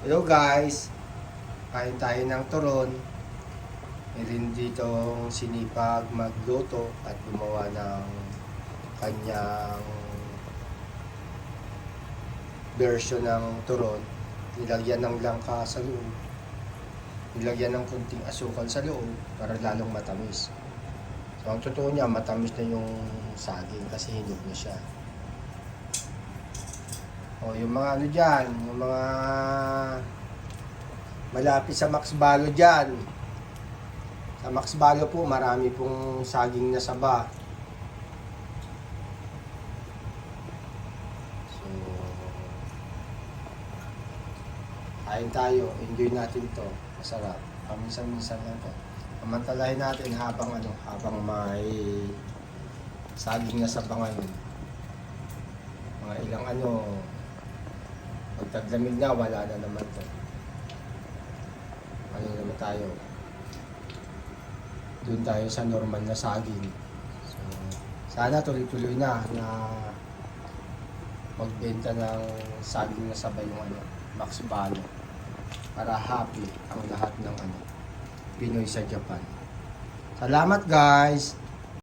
Hello guys, kain tayo ng turon. Meron ditong sinipag magluto at gumawa ng kanyang version ng turon. Nilagyan ng langka sa loob. Nilagyan ng kunting asukal sa loob para lalong matamis. So ang totoo niya, matamis na yung saging kasi hinog na siya. O yung mga ano dyan, yung mga malapit sa Max Balo dyan. Sa Max Balo po, marami pong saging na saba. So, kain tayo, enjoy natin to. Masarap. Paminsan-minsan lang to. Pamantalahin natin habang may saging na sabangan. Mga ilang pagtaglamig na, wala na naman to. Ano naman tayo? Doon tayo sa normal na saging. So, sana tuloy-tuloy na magbenta ng saging na sabay yung Max Balo. Para happy ang lahat ng Pinoy sa Japan. Salamat guys!